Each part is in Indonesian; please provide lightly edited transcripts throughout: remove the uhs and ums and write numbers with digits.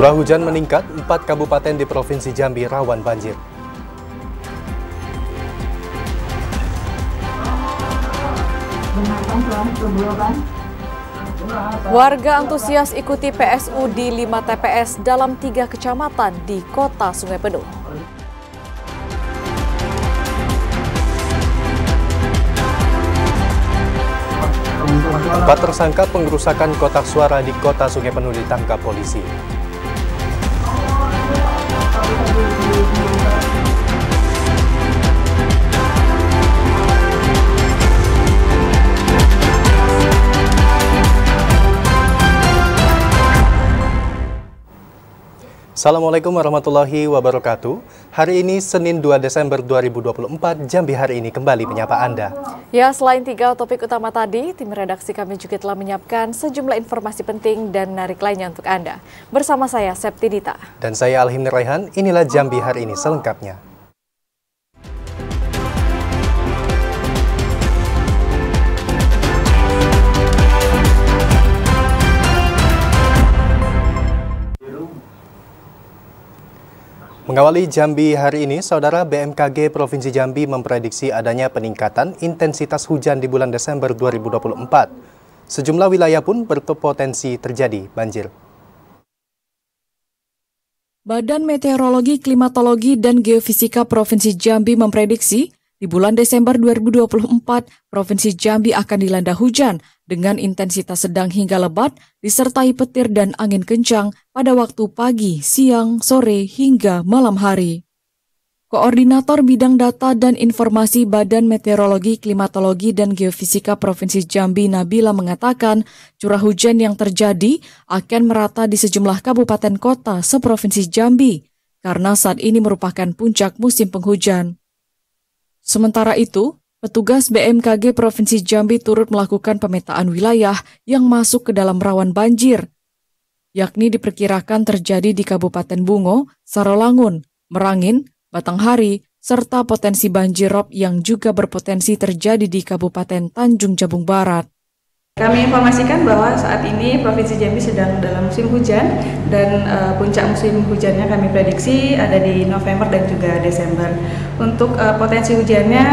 Curah hujan meningkat, 4 kabupaten di Provinsi Jambi rawan banjir. Warga antusias ikuti PSU di 5 TPS dalam 3 kecamatan di Kota Sungai Penuh. Empat tersangka pengerusakan kotak suara di Kota Sungai Penuh ditangkap polisi. Assalamualaikum warahmatullahi wabarakatuh. Hari ini Senin 2 Desember 2024, Jambi hari ini kembali menyapa Anda. Ya, selain 3 topik utama tadi, tim redaksi kami juga telah menyiapkan sejumlah informasi penting dan menarik lainnya untuk Anda. Bersama saya, Septi Dita. Dan saya Alhimni Raihan, inilah Jambi hari ini selengkapnya. Mengawali Jambi hari ini, Saudara, BMKG Provinsi Jambi memprediksi adanya peningkatan intensitas hujan di bulan Desember 2024. Sejumlah wilayah pun berpotensi terjadi banjir. Badan Meteorologi, Klimatologi, dan Geofisika Provinsi Jambi memprediksi di bulan Desember 2024, Provinsi Jambi akan dilanda hujan dengan intensitas sedang hingga lebat, disertai petir dan angin kencang pada waktu pagi, siang, sore, hingga malam hari. Koordinator Bidang Data dan Informasi Badan Meteorologi, Klimatologi, dan Geofisika Provinsi Jambi, Nabila, mengatakan curah hujan yang terjadi akan merata di sejumlah kabupaten kota seprovinsi Jambi, karena saat ini merupakan puncak musim penghujan. Sementara itu, petugas BMKG Provinsi Jambi turut melakukan pemetaan wilayah yang masuk ke dalam rawan banjir, yakni diperkirakan terjadi di Kabupaten Bungo, Sarolangun, Merangin, Batanghari, serta potensi banjir rob yang juga berpotensi terjadi di Kabupaten Tanjung Jabung Barat. Kami informasikan bahwa saat ini Provinsi Jambi sedang dalam musim hujan dan puncak musim hujannya kami prediksi ada di November dan juga Desember. Untuk potensi hujannya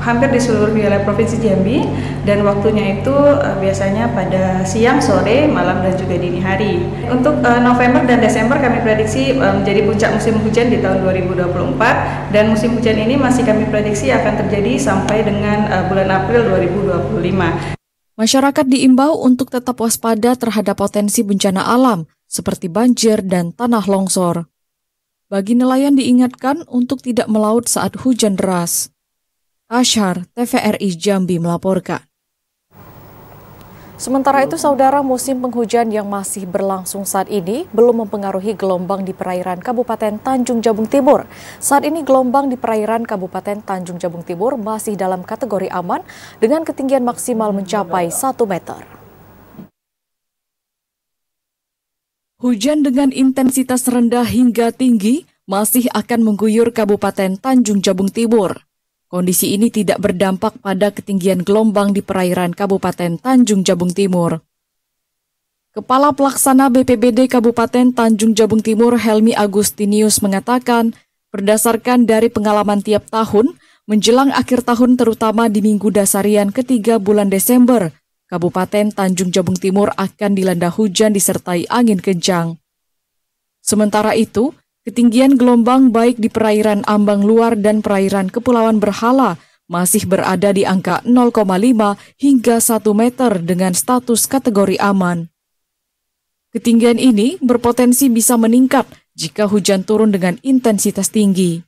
hampir di seluruh wilayah Provinsi Jambi dan waktunya itu biasanya pada siang, sore, malam dan juga dini hari. Untuk November dan Desember kami prediksi menjadi puncak musim hujan di tahun 2024 dan musim hujan ini masih kami prediksi akan terjadi sampai dengan bulan April 2025. Masyarakat diimbau untuk tetap waspada terhadap potensi bencana alam seperti banjir dan tanah longsor. Bagi nelayan diingatkan untuk tidak melaut saat hujan deras. Asyhar, TVRI Jambi melaporkan. Sementara itu, Saudara, musim penghujan yang masih berlangsung saat ini belum mempengaruhi gelombang di perairan Kabupaten Tanjung Jabung Timur. Saat ini gelombang di perairan Kabupaten Tanjung Jabung Timur masih dalam kategori aman dengan ketinggian maksimal mencapai 1 meter. Hujan dengan intensitas rendah hingga tinggi masih akan mengguyur Kabupaten Tanjung Jabung Timur. Kondisi ini tidak berdampak pada ketinggian gelombang di perairan Kabupaten Tanjung Jabung Timur. Kepala Pelaksana BPBD Kabupaten Tanjung Jabung Timur, Helmi Agustinius, mengatakan, berdasarkan dari pengalaman tiap tahun, menjelang akhir tahun terutama di minggu dasarian ketiga bulan Desember, Kabupaten Tanjung Jabung Timur akan dilanda hujan disertai angin kencang. Sementara itu, ketinggian gelombang baik di perairan ambang luar dan perairan Kepulauan Berhala masih berada di angka 0,5 hingga 1 meter dengan status kategori aman. Ketinggian ini berpotensi bisa meningkat jika hujan turun dengan intensitas tinggi.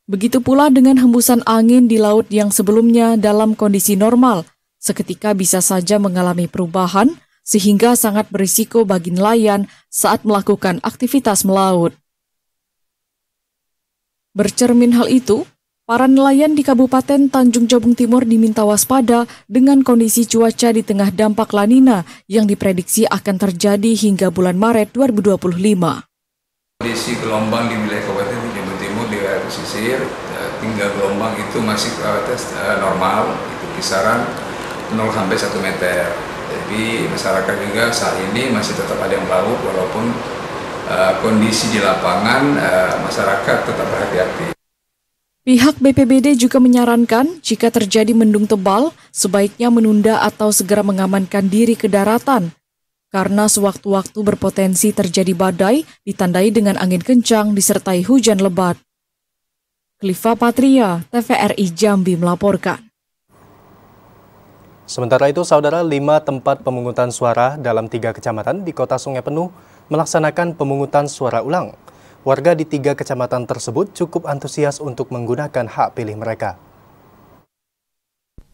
Begitu pula dengan hembusan angin di laut yang sebelumnya dalam kondisi normal, seketika bisa saja mengalami perubahan sehingga sangat berisiko bagi nelayan saat melakukan aktivitas melaut. Bercermin hal itu, para nelayan di Kabupaten Tanjung Jabung Timur diminta waspada dengan kondisi cuaca di tengah dampak La Nina yang diprediksi akan terjadi hingga bulan Maret 2025. Kondisi gelombang di wilayah Kabupaten Tanjung Jabung Timur di wilayah pesisir, tinggal gelombang itu masih normal, itu kisaran 0 sampai 1 meter. Tapi masyarakat juga saat ini masih tetap ada yang melaut, walaupun kondisi di lapangan masyarakat tetap berhati-hati. Pihak BPBD juga menyarankan jika terjadi mendung tebal, sebaiknya menunda atau segera mengamankan diri ke daratan. Karena sewaktu-waktu berpotensi terjadi badai, ditandai dengan angin kencang disertai hujan lebat. Kliva Patria, TVRI Jambi melaporkan. Sementara itu, saudara, 5 tempat pemungutan suara dalam 3 kecamatan di Kota Sungai Penuh melaksanakan pemungutan suara ulang. Warga di 3 kecamatan tersebut cukup antusias untuk menggunakan hak pilih mereka.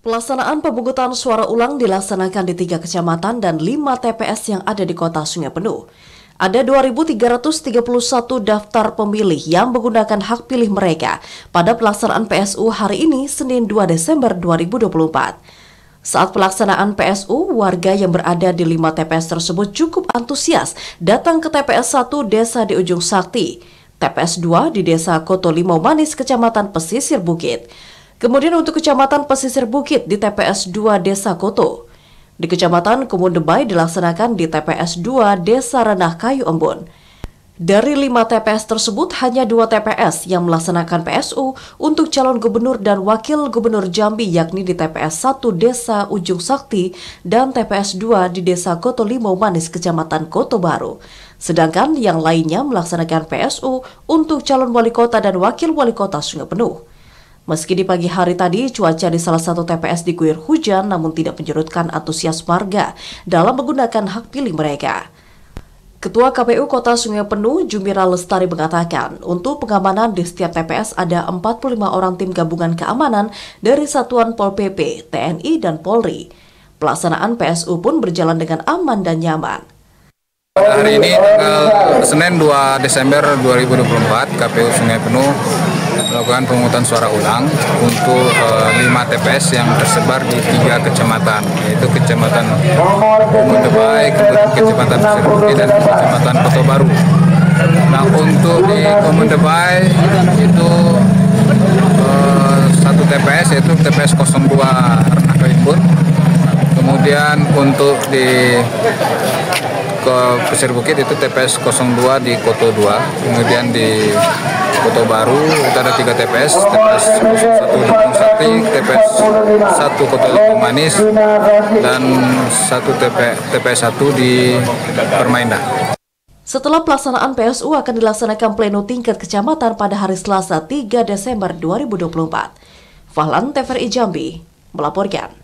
Pelaksanaan pemungutan suara ulang dilaksanakan di 3 kecamatan dan 5 TPS yang ada di Kota Sungai Penuh. Ada 2.331 daftar pemilih yang menggunakan hak pilih mereka pada pelaksanaan PSU hari ini, Senin 2 Desember 2024. Saat pelaksanaan PSU, warga yang berada di 5 TPS tersebut cukup antusias datang ke TPS 1 Desa di Ujung Sakti, TPS 2 di Desa Koto Limau Manis, Kecamatan Pesisir Bukit. Kemudian untuk Kecamatan Pesisir Bukit di TPS 2 Desa Koto. Di Kecamatan Kumundebay dilaksanakan di TPS 2 Desa Renah Kayu Embun. Dari 5 TPS tersebut, hanya 2 TPS yang melaksanakan PSU untuk calon gubernur dan wakil gubernur Jambi, yakni di TPS 1 Desa Ujung Sakti dan TPS 2 di Desa Koto Limau Manis, Kecamatan Koto Baru. Sedangkan yang lainnya melaksanakan PSU untuk calon wali kota dan wakil wali kota Sungai Penuh. Meski di pagi hari tadi cuaca di salah satu TPS diguyur hujan, namun tidak menyurutkan antusias warga dalam menggunakan hak pilih mereka. Ketua KPU Kota Sungai Penuh, Jumira Lestari, mengatakan untuk pengamanan di setiap TPS ada 45 orang tim gabungan keamanan dari Satuan Pol PP, TNI, dan Polri. Pelaksanaan PSU pun berjalan dengan aman dan nyaman. Hari ini tanggal Senin 2 Desember 2024, KPU Sungai Penuh melakukan pemungutan suara ulang untuk 5 TPS yang tersebar di 3 kecamatan, yaitu Kecamatan Kumundebay, Kecamatan Pesisir Bukit, dan Kecamatan Koto Baru. Nah, untuk di Kumundebay itu satu TPS, yaitu TPS 02 Renah Kayu Embun. Kemudian untuk di Pesisir Bukit itu TPS 02 di Koto 2, kemudian di Koto Baru itu ada 3 TPS, TPS 01 di Ujung Sakti, TPS 1 Koto Limau Manis, dan 1 TPS 1 di Permaindah. Setelah pelaksanaan PSU akan dilaksanakan pleno tingkat kecamatan pada hari Selasa 3 Desember 2024. Fahlan, TVRI Jambi melaporkan.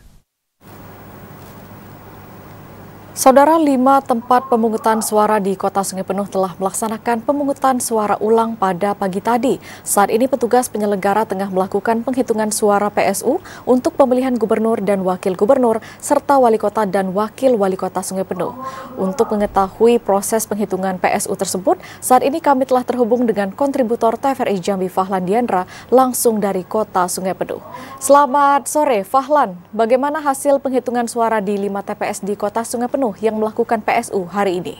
Saudara, 5 tempat pemungutan suara di Kota Sungai Penuh telah melaksanakan pemungutan suara ulang pada pagi tadi. Saat ini petugas penyelenggara tengah melakukan penghitungan suara PSU untuk pemilihan gubernur dan wakil gubernur, serta wali kota dan wakil wali kota Sungai Penuh. Untuk mengetahui proses penghitungan PSU tersebut, saat ini kami telah terhubung dengan kontributor TVRI Jambi Fahlan Diandra langsung dari Kota Sungai Penuh. Selamat sore, Fahlan. Bagaimana hasil penghitungan suara di 5 TPS di Kota Sungai Penuh yang melakukan PSU hari ini?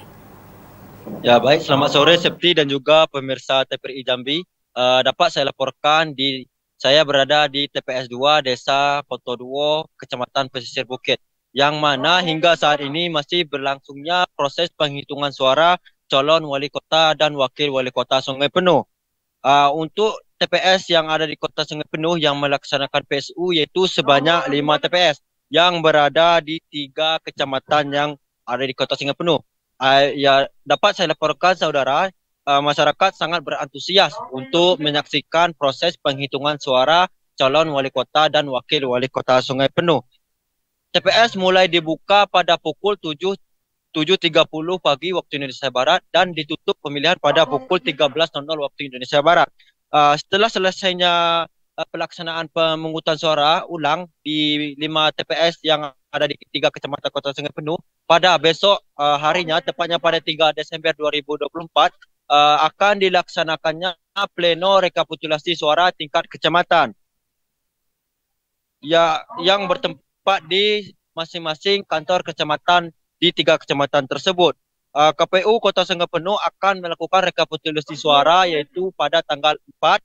Ya, baik, selamat sore Septi dan juga pemirsa TVRI Jambi. Dapat saya laporkan saya berada di TPS 2 Desa Koto 2 Kecamatan Pesisir Bukit, yang mana hingga saat ini masih berlangsungnya proses penghitungan suara calon wali kota dan wakil wali kota Sungai Penuh. Untuk TPS yang ada di Kota Sungai Penuh yang melaksanakan PSU yaitu sebanyak 5 TPS yang berada di 3 kecamatan yang ada di Kota Sungai Penuh. Ya, dapat saya laporkan saudara, masyarakat sangat berantusias untuk menyaksikan proses penghitungan suara calon wali kota dan wakil wali kota Sungai Penuh. TPS mulai dibuka pada pukul 7.30 pagi waktu Indonesia Barat dan ditutup pemilihan pada pukul 13.00 waktu Indonesia Barat. Setelah selesainya pelaksanaan pemungutan suara ulang di 5 TPS yang ada di 3 kecamatan Kota Sungai Penuh, pada besok harinya, tepatnya pada 3 Desember 2024, akan dilaksanakannya pleno rekapitulasi suara tingkat kecamatan yang bertempat di masing-masing kantor kecamatan di 3 kecamatan tersebut. KPU Kota Sungai Penuh akan melakukan rekapitulasi suara yaitu pada tanggal 4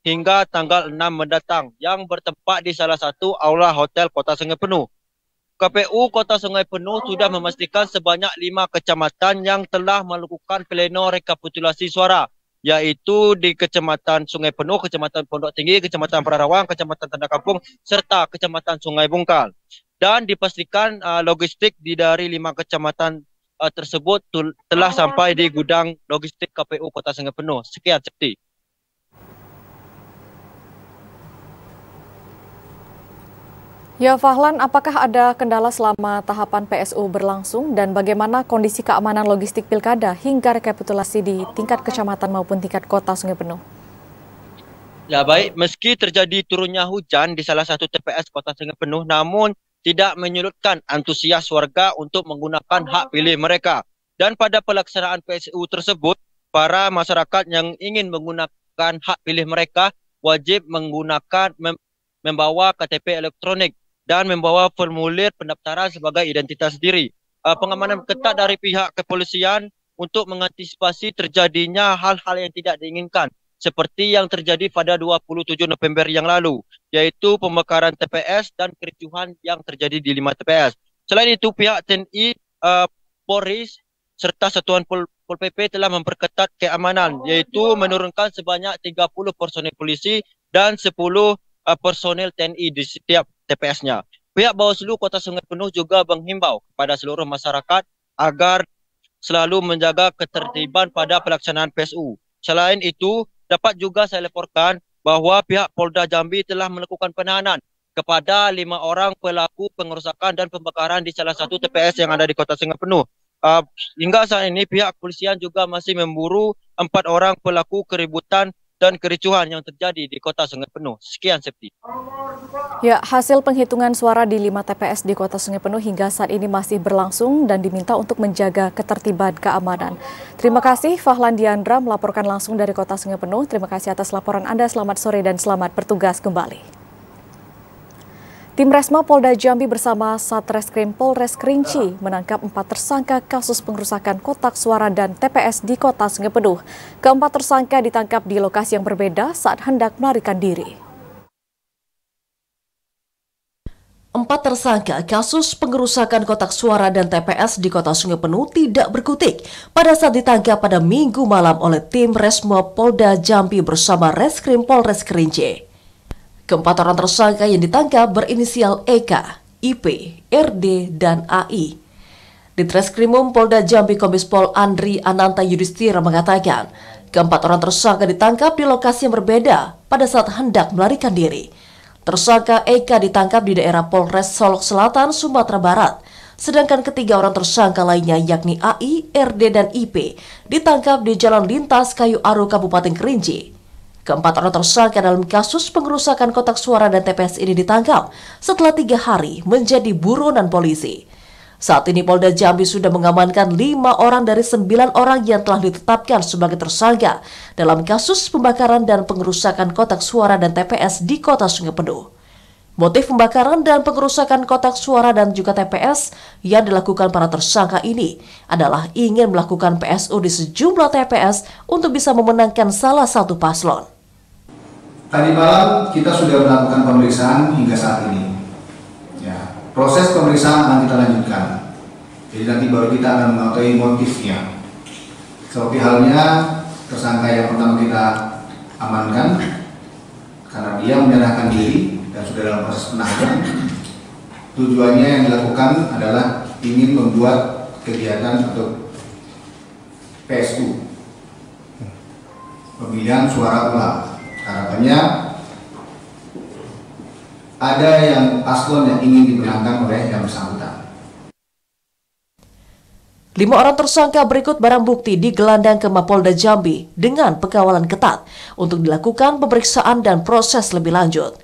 hingga tanggal 6 mendatang yang bertempat di salah satu aula hotel Kota Sungai Penuh. KPU Kota Sungai Penuh sudah memastikan sebanyak 5 kecamatan yang telah melakukan pleno rekapitulasi suara, yaitu di Kecamatan Sungai Penuh, Kecamatan Pondok Tinggi, Kecamatan Prarawang, Kecamatan Tanda Kampung, serta Kecamatan Sungai Bungkal. Dan dipastikan logistik dari 5 kecamatan tersebut telah sampai di gudang logistik KPU Kota Sungai Penuh. Sekian, Septi. Ya Fahlan, apakah ada kendala selama tahapan PSU berlangsung dan bagaimana kondisi keamanan logistik pilkada hingga rekapitulasi di tingkat kecamatan maupun tingkat kota Sungai Penuh? Ya baik, meski terjadi turunnya hujan di salah satu TPS Kota Sungai Penuh, namun tidak menyurutkan antusias warga untuk menggunakan hak pilih mereka. Dan pada pelaksanaan PSU tersebut, para masyarakat yang ingin menggunakan hak pilih mereka wajib membawa KTP elektronik dan membawa formulir pendaftaran sebagai identitas diri. Pengamanan ketat dari pihak kepolisian untuk mengantisipasi terjadinya hal-hal yang tidak diinginkan, seperti yang terjadi pada 27 November yang lalu, yaitu pembakaran TPS dan kericuhan yang terjadi di 5 TPS. Selain itu, pihak TNI, Polri, serta Satuan Pol PP telah memperketat keamanan, yaitu menurunkan sebanyak 30 personel polisi dan 10 personel TNI di setiap TPS-nya. Pihak Bawaslu Kota Sungai Penuh juga menghimbau kepada seluruh masyarakat agar selalu menjaga ketertiban pada pelaksanaan PSU. Selain itu, dapat juga saya laporkan bahawa pihak Polda Jambi telah melakukan penahanan kepada 5 orang pelaku pengerusakan dan pembakaran di salah satu TPS yang ada di Kota Sungai Penuh. Hingga saat ini pihak kepolisian juga masih memburu 4 orang pelaku keributan dan kericuhan yang terjadi di Kota Sungai Penuh. Sekian, Septi. Ya, hasil penghitungan suara di 5 TPS di Kota Sungai Penuh hingga saat ini masih berlangsung dan diminta untuk menjaga ketertiban keamanan. Terima kasih Fahlan Diandra melaporkan langsung dari Kota Sungai Penuh. Terima kasih atas laporan Anda. Selamat sore dan selamat bertugas kembali. Tim Resma Polda Jambi bersama Satreskrim Polres Kerinci menangkap 4 tersangka kasus pengerusakan kotak suara dan TPS di Kota Sungai Penuh. Keempat tersangka ditangkap di lokasi yang berbeda saat hendak melarikan diri. 4 tersangka kasus pengerusakan kotak suara dan TPS di Kota Sungai Penuh tidak berkutik pada saat ditangkap pada Minggu malam oleh tim Resma Polda Jambi bersama Reskrim Polres Kerinci. Keempat orang tersangka yang ditangkap berinisial EK, IP, RD, dan AI. Di Treskrimum Polda Jambi Kombes Pol Andri Ananta Yudhistira mengatakan, keempat orang tersangka ditangkap di lokasi yang berbeda pada saat hendak melarikan diri. Tersangka EK ditangkap di daerah Polres Solok Selatan, Sumatera Barat. Sedangkan ketiga orang tersangka lainnya yakni AI, RD, dan IP ditangkap di Jalan Lintas Kayu Aru, Kabupaten Kerinci. Keempat orang tersangka dalam kasus pengerusakan kotak suara dan TPS ini ditangkap setelah 3 hari menjadi buronan polisi. Saat ini Polda Jambi sudah mengamankan 5 orang dari 9 orang yang telah ditetapkan sebagai tersangka dalam kasus pembakaran dan pengerusakan kotak suara dan TPS di Kota Sungai Penuh. Motif pembakaran dan pengerusakan kotak suara dan juga TPS yang dilakukan para tersangka ini adalah ingin melakukan PSU di sejumlah TPS untuk bisa memenangkan salah satu paslon. Tadi malam kita sudah melakukan pemeriksaan hingga saat ini. Ya, proses pemeriksaan akan kita lanjutkan. Jadi nanti baru kita akan mengetahui motifnya. Seperti halnya tersangka yang pertama kita amankan karena dia menyerahkan diri dan sudah dalam proses penahanan. Tujuannya yang dilakukan adalah ingin membuat kegiatan atau PSU, pemilihan suara ulang. Harapannya ada yang paslon yang ingin dimenangkan oleh yang bersangkutan. 5 orang tersangka berikut barang bukti digelandang ke Mapolda Jambi dengan pengawalan ketat untuk dilakukan pemeriksaan dan proses lebih lanjut.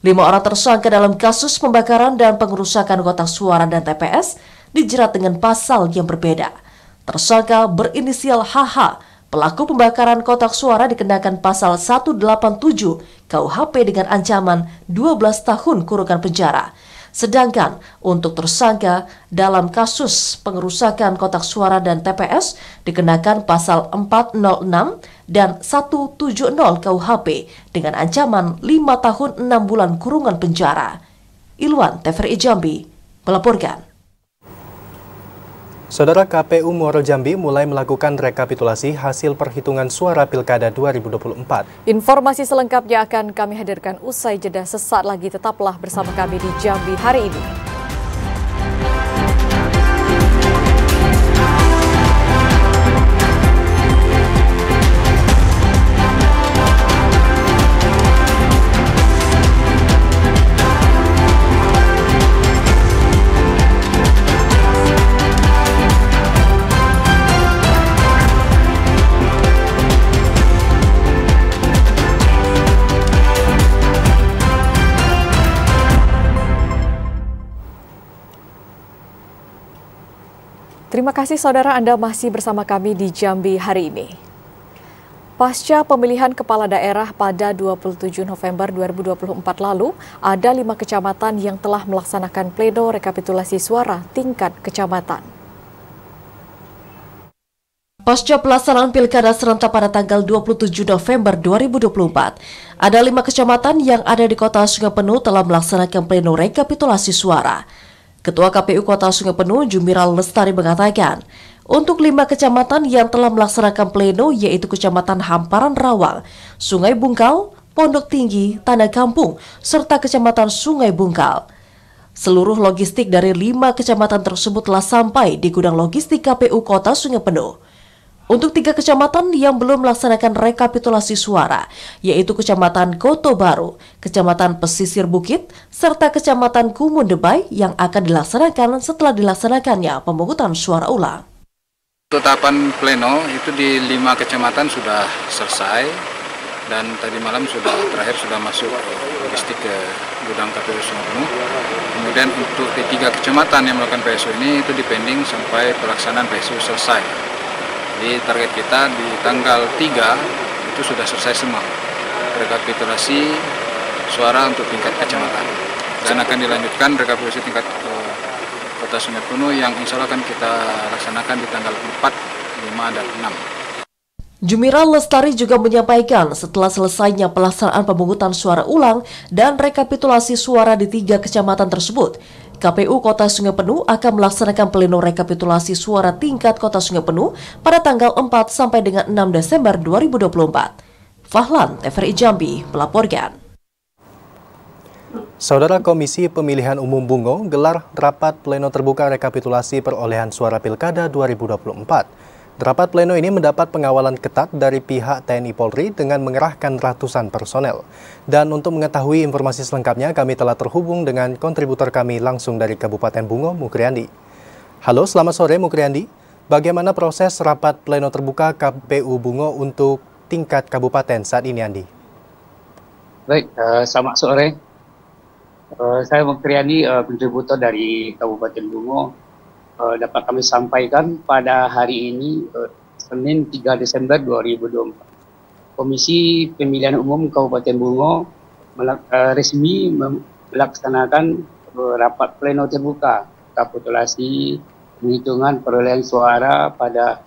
5 orang tersangka dalam kasus pembakaran dan pengerusakan kotak suara dan TPS dijerat dengan pasal yang berbeda. Tersangka berinisial HH, pelaku pembakaran kotak suara dikenakan pasal 187 KUHP dengan ancaman 12 tahun kurungan penjara. Sedangkan untuk tersangka dalam kasus pengerusakan kotak suara dan TPS dikenakan pasal 406 dan 170 KUHP dengan ancaman 5 tahun 6 bulan kurungan penjara. Ilwan, TVRI Jambi, melaporkan. Saudara, KPU Muaro Jambi mulai melakukan rekapitulasi hasil perhitungan suara Pilkada 2024. Informasi selengkapnya akan kami hadirkan usai jeda sesaat lagi. Tetaplah bersama kami di Jambi hari ini. Terima kasih saudara, Anda masih bersama kami di Jambi hari ini. Pasca pemilihan kepala daerah pada 27 November 2024 lalu, ada 5 kecamatan yang telah melaksanakan pleno rekapitulasi suara tingkat kecamatan. Pasca pelaksanaan pilkada serentak pada tanggal 27 November 2024, ada 5 kecamatan yang ada di Kota Sungai Penuh telah melaksanakan pleno rekapitulasi suara. Ketua KPU Kota Sungai Penuh, Jumiral Lestari mengatakan, untuk 5 kecamatan yang telah melaksanakan pleno yaitu Kecamatan Hamparan Rawang, Sungai Bungkal, Pondok Tinggi, Tanah Kampung, serta Kecamatan Sungai Bungkal. Seluruh logistik dari 5 kecamatan tersebut telah sampai di gudang logistik KPU Kota Sungai Penuh. Untuk 3 kecamatan yang belum melaksanakan rekapitulasi suara, yaitu Kecamatan Koto Baru, Kecamatan Pesisir Bukit, serta Kecamatan Kumun Debai yang akan dilaksanakan setelah dilaksanakannya pemungutan suara ulang. Untuk tahapan pleno itu di 5 kecamatan sudah selesai dan tadi malam terakhir sudah masuk logistik ke gudang KPU Sungai Penuh. Kemudian untuk di 3 kecamatan yang melakukan PSU ini itu dipending sampai pelaksanaan PSU selesai. Di target kita di tanggal 3 itu sudah selesai semua rekapitulasi suara untuk tingkat kecamatan. Dan akan dilanjutkan rekapitulasi tingkat Kota Sungai Penuh yang insya Allah akan kita laksanakan di tanggal 4, 5, dan 6. Jumiral Lestari juga menyampaikan setelah selesainya pelaksanaan pemungutan suara ulang dan rekapitulasi suara di 3 kecamatan tersebut, KPU Kota Sungai Penuh akan melaksanakan pleno rekapitulasi suara tingkat Kota Sungai Penuh pada tanggal 4 sampai dengan 6 Desember 2024. Fahlan, TVRI Jambi, melaporkan. Saudara, Komisi Pemilihan Umum Bungo gelar rapat pleno terbuka rekapitulasi perolehan suara Pilkada 2024. Rapat pleno ini mendapat pengawalan ketat dari pihak TNI Polri dengan mengerahkan ratusan personel. Dan untuk mengetahui informasi selengkapnya, kami telah terhubung dengan kontributor kami langsung dari Kabupaten Bungo, Mukriandi. Halo, selamat sore Mukriandi. Bagaimana proses rapat pleno terbuka KPU Bungo untuk tingkat kabupaten saat ini, Andi? Baik, selamat sore. Saya Mukriandi, kontributor dari Kabupaten Bungo. Dapat kami sampaikan pada hari ini, Senin 3 Desember 2024. Komisi Pemilihan Umum Kabupaten Bungo resmi melaksanakan rapat pleno terbuka rekapitulasi penghitungan perolehan suara pada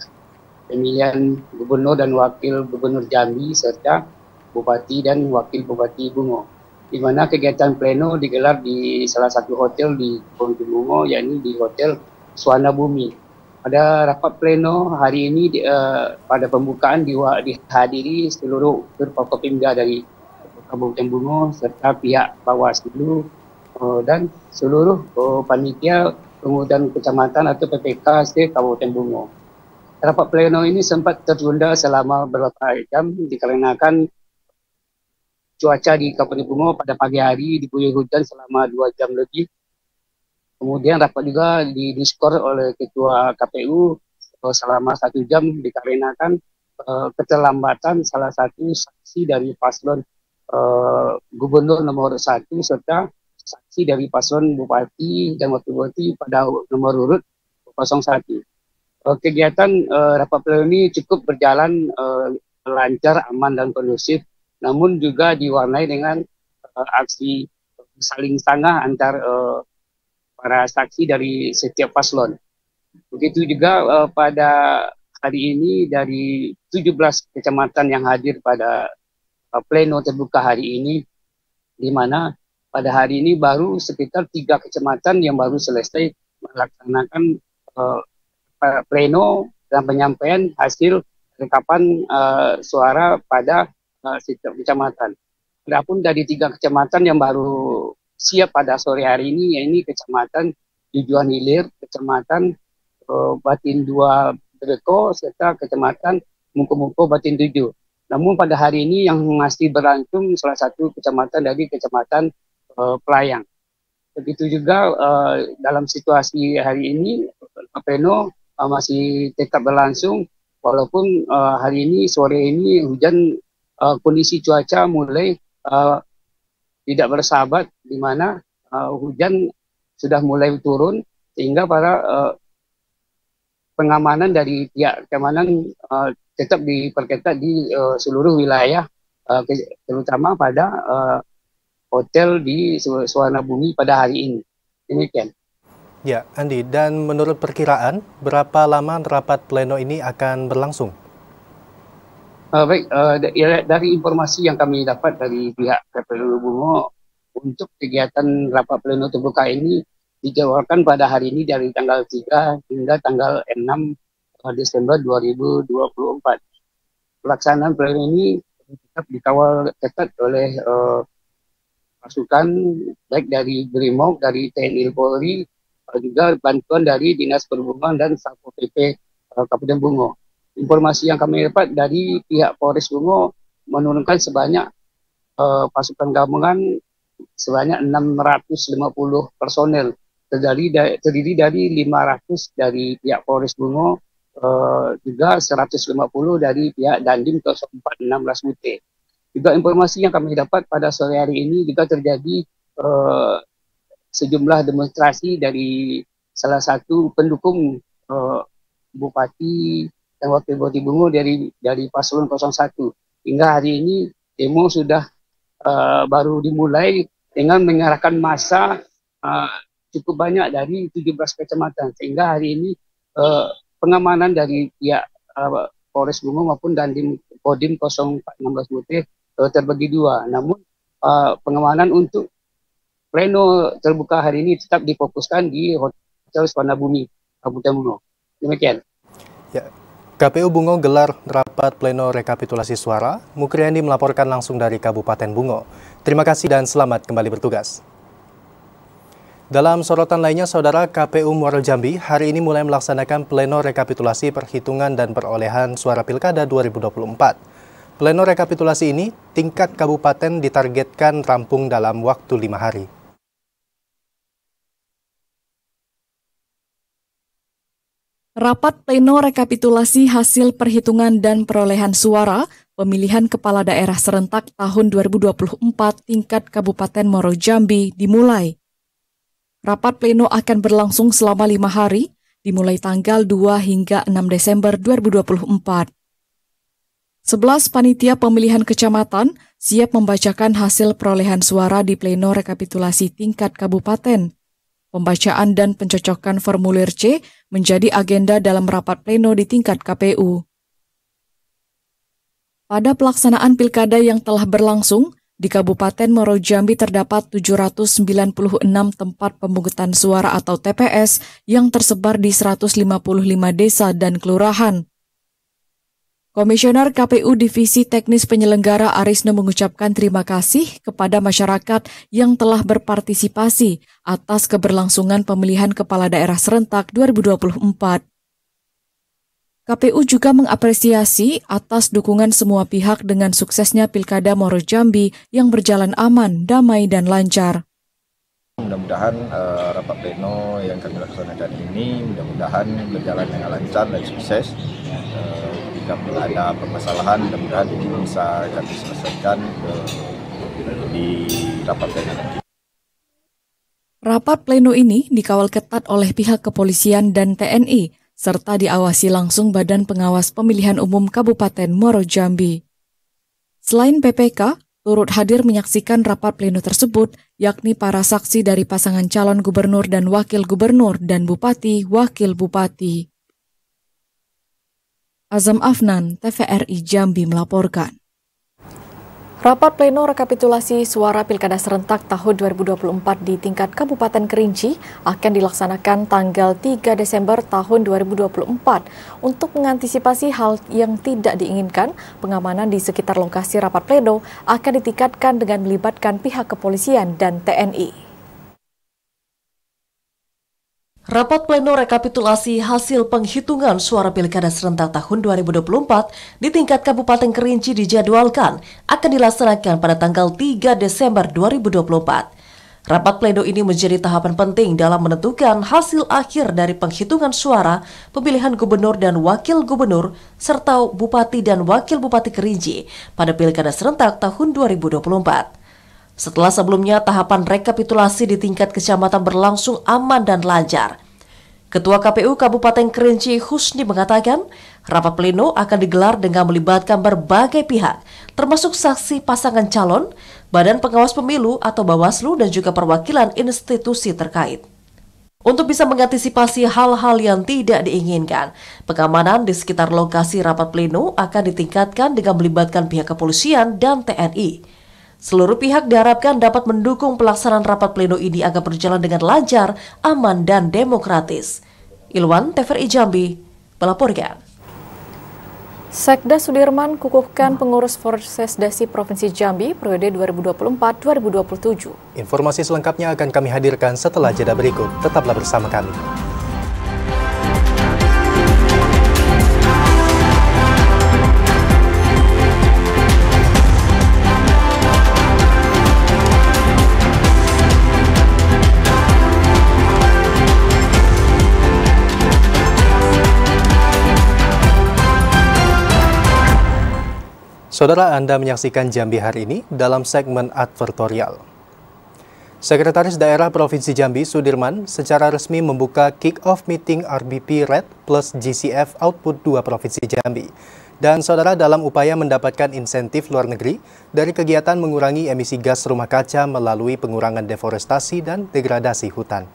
pemilihan Gubernur dan Wakil Gubernur Jambi serta Bupati dan Wakil Bupati Bungo, di mana kegiatan pleno digelar di salah satu hotel di Kabupaten Bungo, yakni di Hotel Suwana Bumi. Pada rapat pleno hari ini pada pembukaan dihadiri seluruh Forkopimda dari Kabupaten Bungo serta pihak Bawaslu dan seluruh panitia pengurusan kecamatan atau PPK Kabupaten Bungo. Rapat pleno ini sempat tertunda selama beberapa jam dikarenakan cuaca di Kabupaten Bungo pada pagi hari diguyur hujan selama 2 jam lebih. Kemudian rapat juga didiskor oleh Ketua KPU selama 1 jam dikarenakan keterlambatan salah satu saksi dari paslon Gubernur nomor 1 serta saksi dari paslon Bupati dan Wakil Bupati pada nomor urut 01. Kegiatan rapat pleno ini cukup berjalan lancar, aman dan kondusif, namun juga diwarnai dengan aksi saling sanggah antar para saksi dari setiap paslon. Begitu juga pada hari ini dari 17 kecamatan yang hadir pada pleno terbuka hari ini, di mana pada hari ini baru sekitar 3 kecamatan yang baru selesai melaksanakan pleno dan penyampaian hasil rekapan suara pada setiap kecamatan. Adapun dari 3 kecamatan yang baru siap pada sore hari ini, yaitu Kecamatan Tujuan Hilir, Kecamatan Batin 2 Breko, serta Kecamatan Mungko-Mungko Batin 7. Namun pada hari ini yang masih berlangsung salah satu kecamatan dari Kecamatan Pelayang. Begitu juga dalam situasi hari ini, pleno masih tetap berlangsung, walaupun hari ini, sore ini hujan, kondisi cuaca mulai tidak bersahabat, di mana hujan sudah mulai turun, sehingga para pengamanan dari pihak keamanan tetap diperketat di seluruh wilayah, terutama pada hotel di Suwana Bumi pada hari ini. Demikian. Ya, Andi, dan menurut perkiraan, berapa lama rapat pleno ini akan berlangsung? Baik, dari informasi yang kami dapat dari pihak KPU Bungo, untuk kegiatan rapat pleno terbuka ini dijadwalkan pada hari ini dari tanggal 3 hingga tanggal 6 Desember 2024. Pelaksanaan pleno ini tetap dikawal ketat oleh pasukan baik dari Brimob, dari TNI Polri, juga bantuan dari Dinas Perhubungan dan Satpol PP Kabupaten Bungo. Informasi yang kami dapat dari pihak Polres Bungo menurunkan sebanyak pasukan gabungan sebanyak 650 personel, terdiri dari 500 dari pihak Polres Bungo, juga 150 dari pihak Dandim 0416 UT. Juga informasi yang kami dapat pada sore hari ini juga terjadi sejumlah demonstrasi dari salah satu pendukung Bupati dan Wakil Bupati Bungo dari Paslon 01. Hingga hari ini demo sudah baru dimulai dengan mengarahkan massa cukup banyak dari 17 kecamatan, sehingga hari ini pengamanan dari pihak Polres Bungo maupun Dandim Kodim 0416 UT terbagi dua. Namun pengamanan untuk pleno terbuka hari ini tetap difokuskan di Hotel Suwana Bumi, Kabupaten Bungo. Demikian. Ya, KPU Bungo gelar rapat pleno rekapitulasi suara. Mukriani melaporkan langsung dari Kabupaten Bungo. Terima kasih dan selamat kembali bertugas. Dalam sorotan lainnya, Saudara, KPU Muaro Jambi hari ini mulai melaksanakan pleno rekapitulasi perhitungan dan perolehan suara Pilkada 2024. Pleno rekapitulasi ini, tingkat kabupaten ditargetkan rampung dalam waktu 5 hari. Rapat pleno rekapitulasi hasil perhitungan dan perolehan suara pemilihan kepala daerah serentak tahun 2024 tingkat Kabupaten Muaro Jambi dimulai. Rapat pleno akan berlangsung selama 5 hari, dimulai tanggal 2 hingga 6 Desember 2024. 11 panitia pemilihan kecamatan siap membacakan hasil perolehan suara di pleno rekapitulasi tingkat kabupaten. Pembacaan dan pencocokan formulir C menjadi agenda dalam rapat pleno di tingkat KPU. Pada pelaksanaan pilkada yang telah berlangsung, di Kabupaten Muaro Jambi terdapat 796 tempat pemungutan suara atau TPS yang tersebar di 155 desa dan kelurahan. Komisioner KPU Divisi Teknis Penyelenggara Arisno mengucapkan terima kasih kepada masyarakat yang telah berpartisipasi atas keberlangsungan pemilihan kepala daerah serentak 2024. KPU juga mengapresiasi atas dukungan semua pihak dengan suksesnya Pilkada Muaro Jambi yang berjalan aman, damai, dan lancar. Mudah-mudahan rapat pleno yang kami laksanakan ini mudah-mudahan berjalan dengan lancar dan sukses. Jika ada permasalahan, mudah-mudahan ini bisa kami selesaikan di rapat pleno nanti. Rapat pleno ini dikawal ketat oleh pihak kepolisian dan TNI, serta diawasi langsung Badan Pengawas Pemilihan Umum Kabupaten Muaro Jambi. Selain PPK, turut hadir menyaksikan rapat pleno tersebut, yakni para saksi dari pasangan calon gubernur dan wakil gubernur dan bupati, wakil bupati. Azam Afnan, TVRI Jambi melaporkan. Rapat pleno rekapitulasi suara Pilkada serentak tahun 2024 di tingkat Kabupaten Kerinci akan dilaksanakan tanggal 3 Desember tahun 2024. Untuk mengantisipasi hal yang tidak diinginkan, pengamanan di sekitar lokasi rapat pleno akan ditingkatkan dengan melibatkan pihak kepolisian dan TNI. Rapat pleno rekapitulasi hasil penghitungan suara Pilkada serentak tahun 2024 di tingkat Kabupaten Kerinci dijadwalkan akan dilaksanakan pada tanggal 3 Desember 2024. Rapat pleno ini menjadi tahapan penting dalam menentukan hasil akhir dari penghitungan suara pemilihan gubernur dan wakil gubernur serta bupati dan wakil bupati Kerinci pada Pilkada serentak tahun 2024. Setelah sebelumnya tahapan rekapitulasi di tingkat kecamatan berlangsung aman dan lancar. Ketua KPU Kabupaten Kerinci Husni mengatakan, rapat pleno akan digelar dengan melibatkan berbagai pihak, termasuk saksi pasangan calon, Badan Pengawas Pemilu atau Bawaslu dan juga perwakilan institusi terkait. Untuk bisa mengantisipasi hal-hal yang tidak diinginkan, pengamanan di sekitar lokasi rapat pleno akan ditingkatkan dengan melibatkan pihak kepolisian dan TNI. Seluruh pihak diharapkan dapat mendukung pelaksanaan rapat pleno ini agar berjalan dengan lancar, aman, dan demokratis. Ilwan, TVRI Jambi, melaporkan. Sekda Sudirman kukuhkan pengurus Forsesdasi Provinsi Jambi periode 2024-2027. Informasi selengkapnya akan kami hadirkan setelah jeda berikut. Tetaplah bersama kami. Saudara, Anda menyaksikan Jambi hari ini dalam segmen advertorial. Sekretaris Daerah Provinsi Jambi Sudirman secara resmi membuka kick-off meeting RBP Red plus GCF Output 2 Provinsi Jambi. Dan saudara, dalam upaya mendapatkan insentif luar negeri dari kegiatan mengurangi emisi gas rumah kaca melalui pengurangan deforestasi dan degradasi hutan.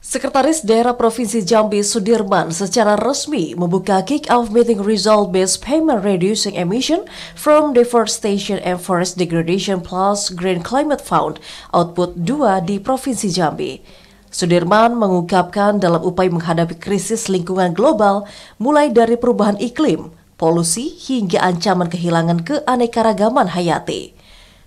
Sekretaris Daerah Provinsi Jambi Sudirman secara resmi membuka kick-off meeting result-based payment reducing emission from deforestation and forest degradation plus Green Climate Fund Output 2 di Provinsi Jambi. Sudirman mengungkapkan dalam upaya menghadapi krisis lingkungan global mulai dari perubahan iklim, polusi hingga ancaman kehilangan keanekaragaman hayati.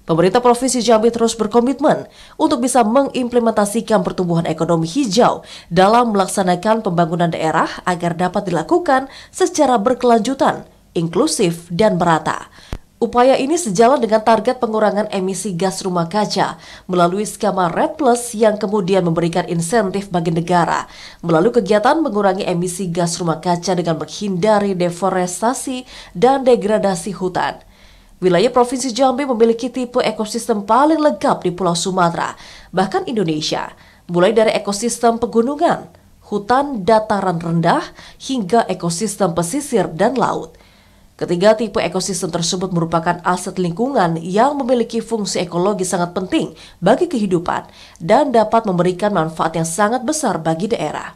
Pemerintah Provinsi Jambi terus berkomitmen untuk bisa mengimplementasikan pertumbuhan ekonomi hijau dalam melaksanakan pembangunan daerah agar dapat dilakukan secara berkelanjutan, inklusif, dan merata. Upaya ini sejalan dengan target pengurangan emisi gas rumah kaca melalui skema Red Plus yang kemudian memberikan insentif bagi negara melalui kegiatan mengurangi emisi gas rumah kaca dengan menghindari deforestasi dan degradasi hutan. Wilayah Provinsi Jambi memiliki tipe ekosistem paling lengkap di Pulau Sumatera, bahkan Indonesia, mulai dari ekosistem pegunungan, hutan dataran rendah, hingga ekosistem pesisir dan laut. Ketiga tipe ekosistem tersebut merupakan aset lingkungan yang memiliki fungsi ekologi sangat penting bagi kehidupan dan dapat memberikan manfaat yang sangat besar bagi daerah.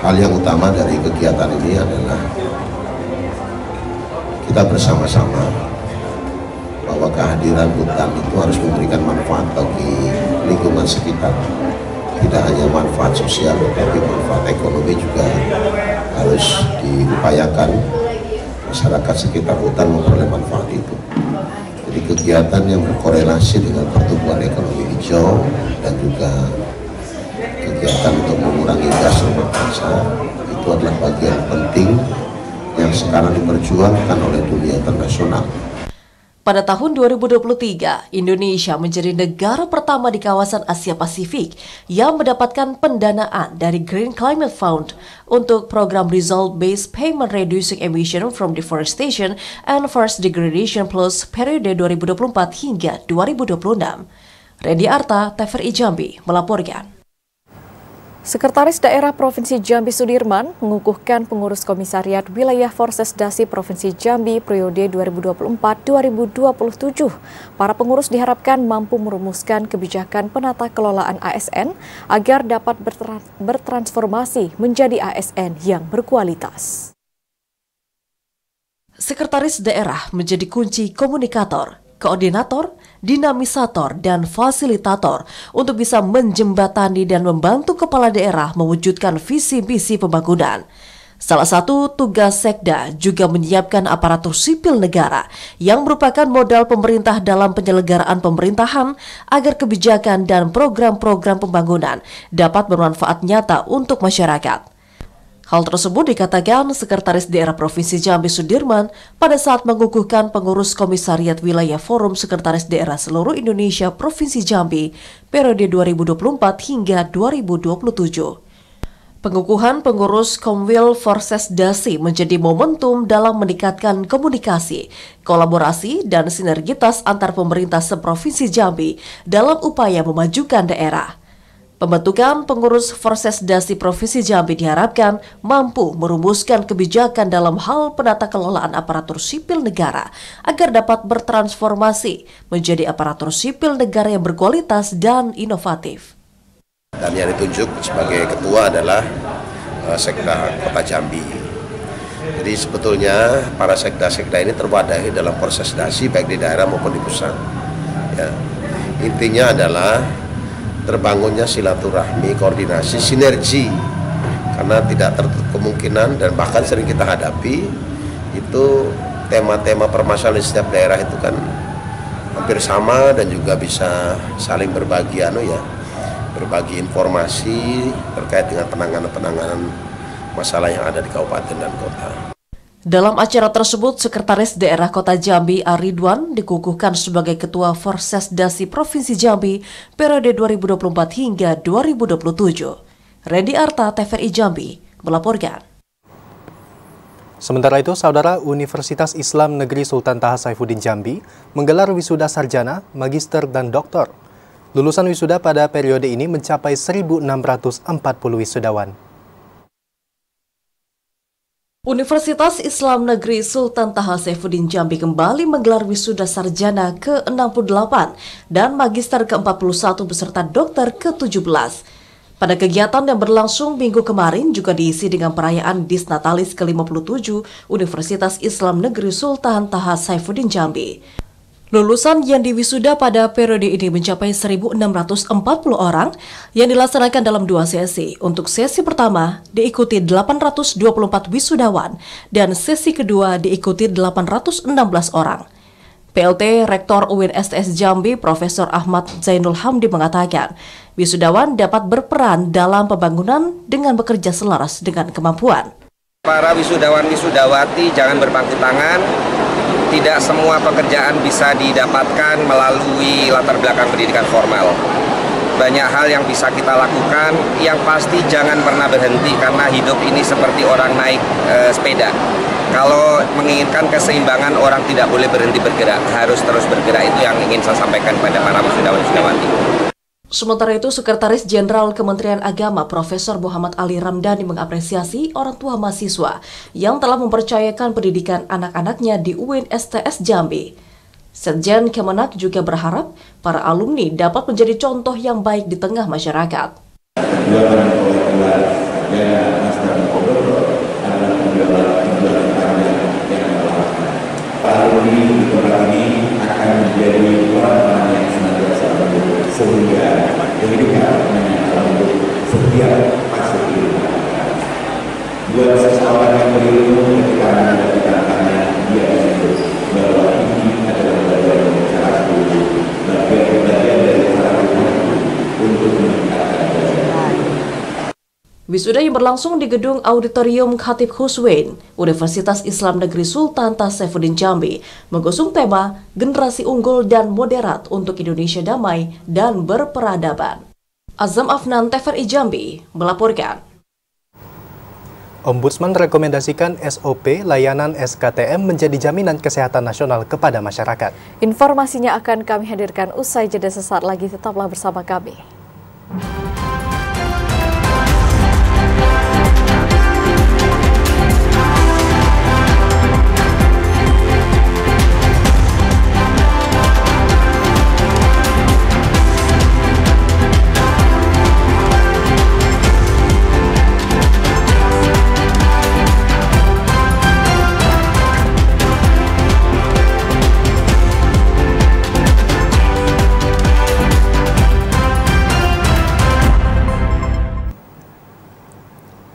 Hal yang utama dari kegiatan ini adalah kita bersama-sama bahwa kehadiran hutan itu harus memberikan manfaat bagi lingkungan sekitar. Tidak hanya manfaat sosial, tetapi manfaat ekonomi juga harus diupayakan. Masyarakat sekitar hutan memperoleh manfaat itu. Jadi kegiatan yang berkorelasi dengan pertumbuhan ekonomi hijau dan juga kegiatan untuk mengurangi gas rumah kaca itu adalah bagian penting yang sekarang diperjuangkan oleh dunia internasional. Pada tahun 2023, Indonesia menjadi negara pertama di kawasan Asia Pasifik yang mendapatkan pendanaan dari Green Climate Fund untuk program Result-Based Payment Reducing Emission from Deforestation and Forest Degradation Plus periode 2024 hingga 2026. Randy Arta, TVRI Jambi, melaporkan. Sekretaris Daerah Provinsi Jambi Sudirman mengukuhkan pengurus Komisariat Wilayah Forsesdasi Provinsi Jambi periode 2024-2027. Para pengurus diharapkan mampu merumuskan kebijakan penata kelolaan ASN agar dapat bertransformasi menjadi ASN yang berkualitas. Sekretaris daerah menjadi kunci komunikator, koordinator, dinamisator, dan fasilitator untuk bisa menjembatani dan membantu kepala daerah mewujudkan visi misi pembangunan. Salah satu tugas Sekda juga menyiapkan aparatur sipil negara yang merupakan modal pemerintah dalam penyelenggaraan pemerintahan agar kebijakan dan program-program pembangunan dapat bermanfaat nyata untuk masyarakat. Hal tersebut dikatakan Sekretaris Daerah Provinsi Jambi Sudirman pada saat mengukuhkan pengurus Komisariat Wilayah Forum Sekretaris Daerah Seluruh Indonesia Provinsi Jambi periode 2024 hingga 2027. Pengukuhan pengurus Komwil Forsesdasi menjadi momentum dalam meningkatkan komunikasi, kolaborasi, dan sinergitas antar pemerintah seprovinsi Jambi dalam upaya memajukan daerah. Pembentukan pengurus Forsesdasi Provinsi Jambi diharapkan mampu merumuskan kebijakan dalam hal penata kelolaan aparatur sipil negara agar dapat bertransformasi menjadi aparatur sipil negara yang berkualitas dan inovatif. Dan yang ditunjuk sebagai ketua adalah Sekda Kota Jambi. Jadi sebetulnya para sekda-sekda ini terwadahi dalam proses dasi baik di daerah maupun di pusat. Ya. Intinya adalah terbangunnya silaturahmi, koordinasi, sinergi. Karena tidak tertutup kemungkinan dan bahkan sering kita hadapi itu tema-tema permasalahan di setiap daerah itu kan hampir sama dan juga bisa saling berbagi berbagi informasi terkait dengan penanganan masalah yang ada di kabupaten dan kota. Dalam acara tersebut, Sekretaris Daerah Kota Jambi Aridwan dikukuhkan sebagai Ketua Forsesdasi Provinsi Jambi periode 2024 hingga 2027. Randy Arta, TVRI Jambi, melaporkan. Sementara itu, Saudara, Universitas Islam Negeri Sultan Taha Saifuddin Jambi menggelar wisuda sarjana, magister, dan doktor. Lulusan wisuda pada periode ini mencapai 1.640 wisudawan. Universitas Islam Negeri Sultan Taha Saifuddin Jambi kembali menggelar wisuda sarjana ke-68 dan magister ke-41 beserta dokter ke-17. Pada kegiatan yang berlangsung minggu kemarin juga diisi dengan perayaan Disnatalis ke-57 Universitas Islam Negeri Sultan Taha Saifuddin Jambi. Lulusan yang diwisuda pada periode ini mencapai 1.640 orang yang dilaksanakan dalam 2 sesi. Untuk sesi pertama diikuti 824 wisudawan dan sesi kedua diikuti 816 orang. PLT Rektor UIN STS Jambi Profesor Ahmad Zainul Hamdi mengatakan, wisudawan dapat berperan dalam pembangunan dengan bekerja selaras dengan kemampuan. Para wisudawan-wisudawati jangan berpangku tangan. Tidak semua pekerjaan bisa didapatkan melalui latar belakang pendidikan formal. Banyak hal yang bisa kita lakukan, yang pasti jangan pernah berhenti karena hidup ini seperti orang naik sepeda. Kalau menginginkan keseimbangan, orang tidak boleh berhenti bergerak, harus terus bergerak. Itu yang ingin saya sampaikan pada para wisudawan-wisudawati. Sementara itu, Sekretaris Jenderal Kementerian Agama Profesor Muhammad Ali Ramdhani mengapresiasi orang tua mahasiswa yang telah mempercayakan pendidikan anak-anaknya di UIN STS Jambi. Sekjen Kemenak juga berharap para alumni dapat menjadi contoh yang baik di tengah masyarakat. Sehingga kehidupan untuk setiap fase kehidupan. Buat seseorang yang berilmu ketika mendapatkannya, dia itu bahwa ini adalah bagian dari cara guru, bagian dari cara guru untuk meningkatkan belajar. Wisuda yang berlangsung di gedung Auditorium Khatib Huswein, Universitas Islam Negeri Sultan Taha Saifuddin Jambi, mengusung tema Generasi Unggul dan Moderat untuk Indonesia Damai dan Berperadaban. Azam Afnan, TVRI Jambi, melaporkan. Ombudsman rekomendasikan SOP layanan SKTM menjadi jaminan kesehatan nasional kepada masyarakat. Informasinya akan kami hadirkan usai jeda sesaat lagi, tetaplah bersama kami.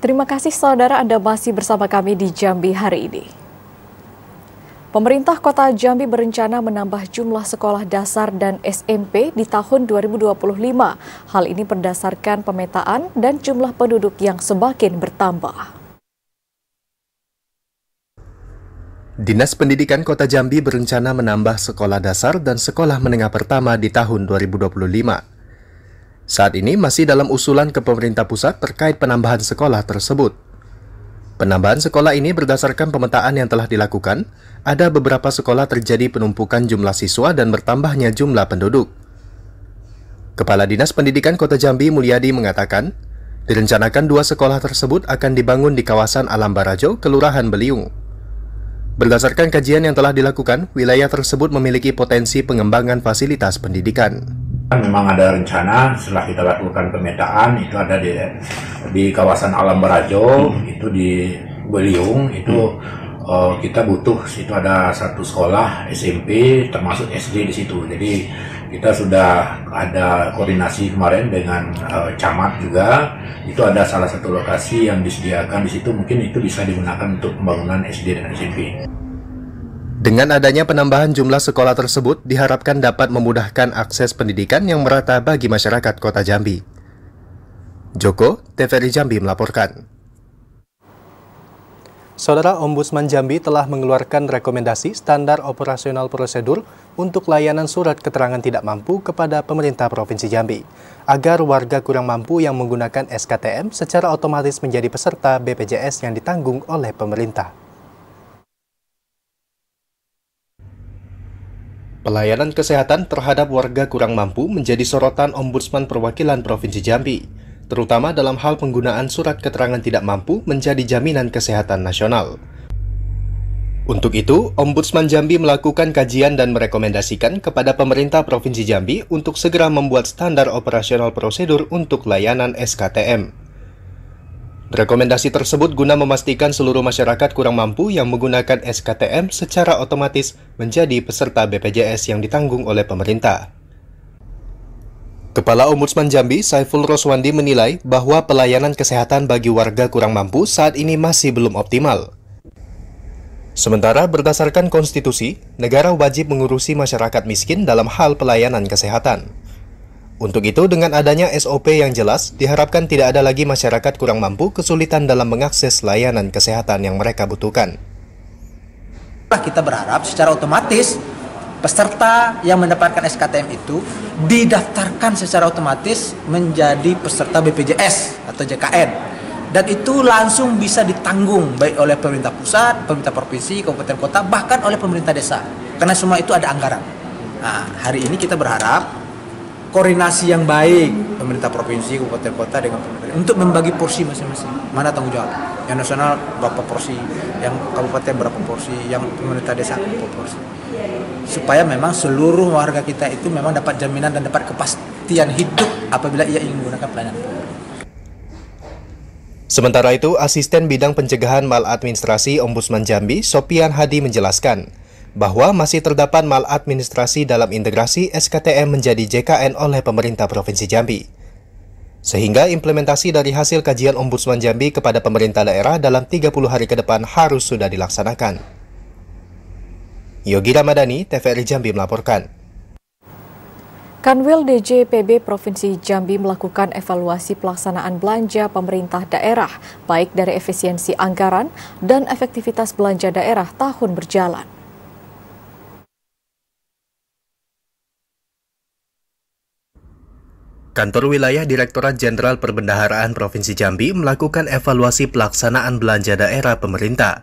Terima kasih saudara, Anda masih bersama kami di Jambi hari ini. Pemerintah Kota Jambi berencana menambah jumlah sekolah dasar dan SMP di tahun 2025. Hal ini berdasarkan pemetaan dan jumlah penduduk yang semakin bertambah. Dinas Pendidikan Kota Jambi berencana menambah sekolah dasar dan sekolah menengah pertama di tahun 2025. Saat ini masih dalam usulan ke pemerintah pusat terkait penambahan sekolah tersebut. Penambahan sekolah ini berdasarkan pemetaan yang telah dilakukan, ada beberapa sekolah terjadi penumpukan jumlah siswa dan bertambahnya jumlah penduduk. Kepala Dinas Pendidikan Kota Jambi Mulyadi mengatakan, direncanakan 2 sekolah tersebut akan dibangun di kawasan Alam Barajo, Kelurahan Beliung. Berdasarkan kajian yang telah dilakukan, wilayah tersebut memiliki potensi pengembangan fasilitas pendidikan. Memang ada rencana setelah kita lakukan pemetaan, itu ada di kawasan Alam Barajo, itu di Beliung, itu kita butuh, situ ada 1 sekolah SMP termasuk SD di situ. Jadi kita sudah ada koordinasi kemarin dengan camat juga, itu ada salah satu lokasi yang disediakan di situ, mungkin itu bisa digunakan untuk pembangunan SD dan SMP. Dengan adanya penambahan jumlah sekolah tersebut, diharapkan dapat memudahkan akses pendidikan yang merata bagi masyarakat Kota Jambi. Joko, TVRI Jambi melaporkan. Saudara, Ombudsman Jambi telah mengeluarkan rekomendasi standar operasional prosedur untuk layanan surat keterangan tidak mampu kepada pemerintah Provinsi Jambi, agar warga kurang mampu yang menggunakan SKTM secara otomatis menjadi peserta BPJS yang ditanggung oleh pemerintah. Pelayanan kesehatan terhadap warga kurang mampu menjadi sorotan Ombudsman Perwakilan Provinsi Jambi, terutama dalam hal penggunaan surat keterangan tidak mampu menjadi jaminan kesehatan nasional. Untuk itu, Ombudsman Jambi melakukan kajian dan merekomendasikan kepada pemerintah Provinsi Jambi untuk segera membuat standar operasional prosedur untuk layanan SKTM. Rekomendasi tersebut guna memastikan seluruh masyarakat kurang mampu yang menggunakan SKTM secara otomatis menjadi peserta BPJS yang ditanggung oleh pemerintah. Kepala Ombudsman Jambi, Saiful Roswandi menilai bahwa pelayanan kesehatan bagi warga kurang mampu saat ini masih belum optimal. Sementara berdasarkan konstitusi, negara wajib mengurusi masyarakat miskin dalam hal pelayanan kesehatan. Untuk itu, dengan adanya SOP yang jelas, diharapkan tidak ada lagi masyarakat kurang mampu kesulitan dalam mengakses layanan kesehatan yang mereka butuhkan. Kita berharap secara otomatis peserta yang mendapatkan SKTM itu didaftarkan secara otomatis menjadi peserta BPJS atau JKN. Dan itu langsung bisa ditanggung baik oleh pemerintah pusat, pemerintah provinsi, kabupaten kota, bahkan oleh pemerintah desa. Karena semua itu ada anggaran. Nah, hari ini kita berharap koordinasi yang baik pemerintah provinsi, kabupaten kota dengan pemerintah untuk membagi porsi masing-masing. Mana tanggung jawab? Yang nasional berapa porsi, yang kabupaten berapa porsi, yang pemerintah desa berapa porsi. Supaya memang seluruh warga kita itu memang dapat jaminan dan dapat kepastian hidup apabila ia ingin menggunakan pelayanan. Sementara itu, Asisten Bidang Pencegahan Maladministrasi Ombudsman Jambi, Sopian Hadi menjelaskan bahwa masih terdapat maladministrasi dalam integrasi SKTM menjadi JKN oleh pemerintah Provinsi Jambi. Sehingga implementasi dari hasil kajian Ombudsman Jambi kepada pemerintah daerah dalam 30 hari ke depan harus sudah dilaksanakan. Yogi Ramadhani, TVRI Jambi melaporkan. Kanwil DJPB Provinsi Jambi melakukan evaluasi pelaksanaan belanja pemerintah daerah, baik dari efisiensi anggaran dan efektivitas belanja daerah tahun berjalan. Kantor Wilayah Direktorat Jenderal Perbendaharaan Provinsi Jambi melakukan evaluasi pelaksanaan belanja daerah pemerintah,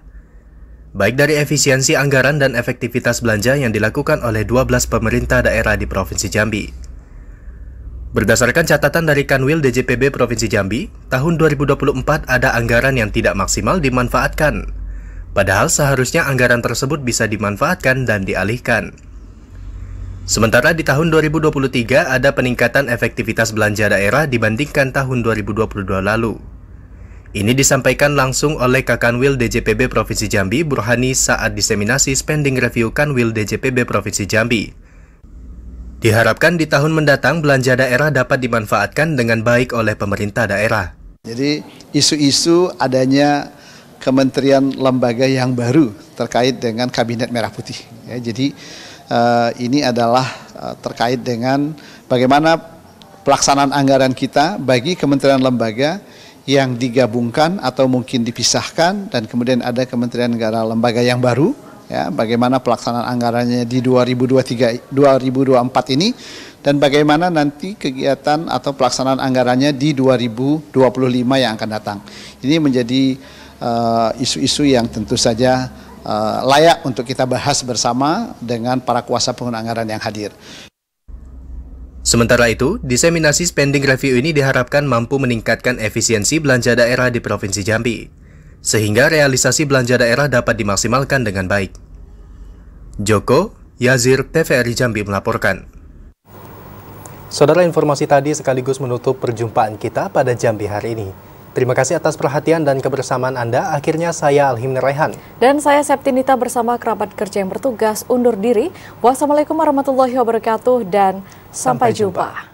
baik dari efisiensi anggaran dan efektivitas belanja yang dilakukan oleh 12 pemerintah daerah di Provinsi Jambi. Berdasarkan catatan dari Kanwil DJPB Provinsi Jambi, tahun 2024 ada anggaran yang tidak maksimal dimanfaatkan, padahal seharusnya anggaran tersebut bisa dimanfaatkan dan dialihkan. Sementara di tahun 2023 ada peningkatan efektivitas belanja daerah dibandingkan tahun 2022 lalu. Ini disampaikan langsung oleh Kakanwil DJPB Provinsi Jambi, Burhani, saat diseminasi spending review Kanwil DJPB Provinsi Jambi. Diharapkan di tahun mendatang belanja daerah dapat dimanfaatkan dengan baik oleh pemerintah daerah. Jadi isu-isu adanya kementerian lembaga yang baru terkait dengan Kabinet Merah Putih. Ya, jadi ini adalah terkait dengan bagaimana pelaksanaan anggaran kita bagi kementerian lembaga yang digabungkan atau mungkin dipisahkan, dan kemudian ada kementerian negara lembaga yang baru. Ya, bagaimana pelaksanaan anggarannya di 2024 ini, dan bagaimana nanti kegiatan atau pelaksanaan anggarannya di 2025 yang akan datang. Ini menjadi isu-isu yang tentu saja layak untuk kita bahas bersama dengan para kuasa pengguna anggaran yang hadir. Sementara itu, diseminasi spending review ini diharapkan mampu meningkatkan efisiensi belanja daerah di Provinsi Jambi, sehingga realisasi belanja daerah dapat dimaksimalkan dengan baik. Joko Yazir, TVRI Jambi melaporkan. Saudara, informasi tadi sekaligus menutup perjumpaan kita pada Jambi hari ini. Terima kasih atas perhatian dan kebersamaan Anda. Akhirnya saya Alhim Neraihan. Dan saya Septinita bersama kerabat kerja yang bertugas undur diri. Wassalamualaikum warahmatullahi wabarakatuh dan sampai jumpa.